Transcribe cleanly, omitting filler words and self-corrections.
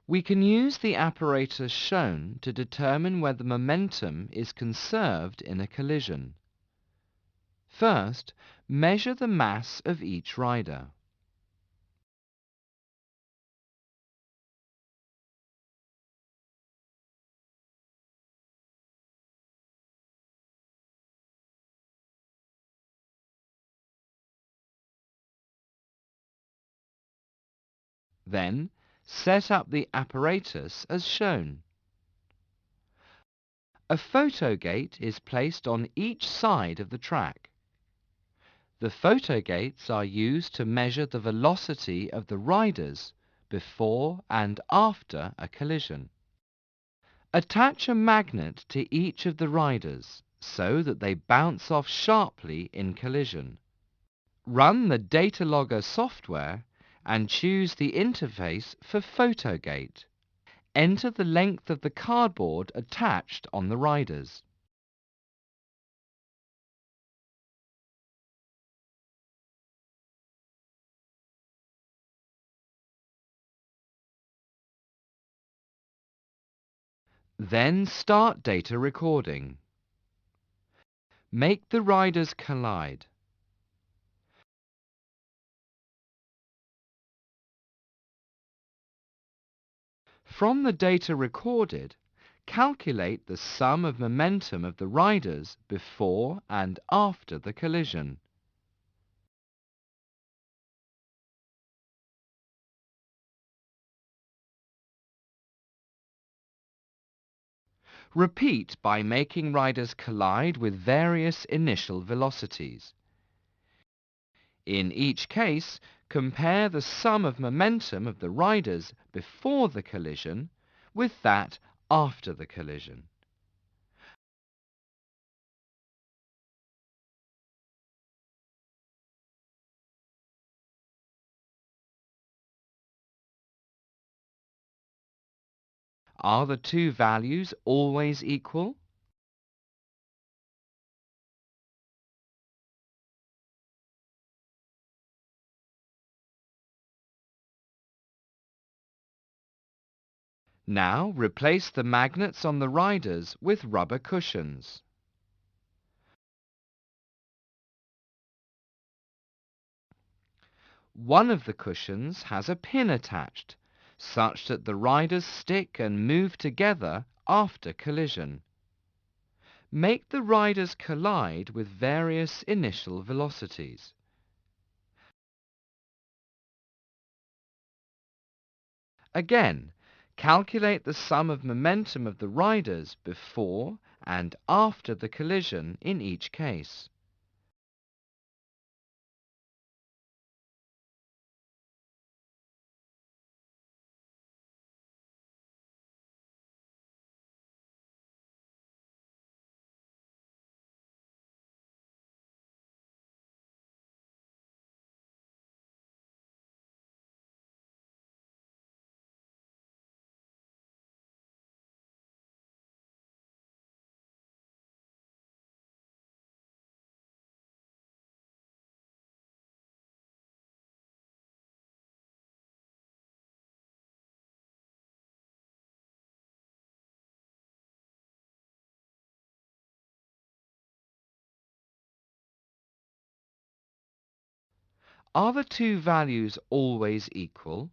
We can use the apparatus shown to determine whether momentum is conserved in a collision. First, measure the mass of each rider. Then, set up the apparatus as shown. A photo gate is placed on each side of the track. The photo gates are used to measure the velocity of the riders before and after a collision. Attach a magnet to each of the riders so that they bounce off sharply in collision. Run the data logger software and choose the interface for photo gate. Enter the length of the cardboard attached on the riders. Then start data recording. Make the riders collide. From the data recorded, calculate the sum of momentum of the riders before and after the collision. Repeat by making riders collide with various initial velocities. In each case, compare the sum of momentum of the riders before the collision with that after the collision. Are the two values always equal? Now replace the magnets on the riders with rubber cushions. One of the cushions has a pin attached, such that the riders stick and move together after collision. Make the riders collide with various initial velocities. Again, calculate the sum of momentum of the riders before and after the collision in each case. Are the two values always equal?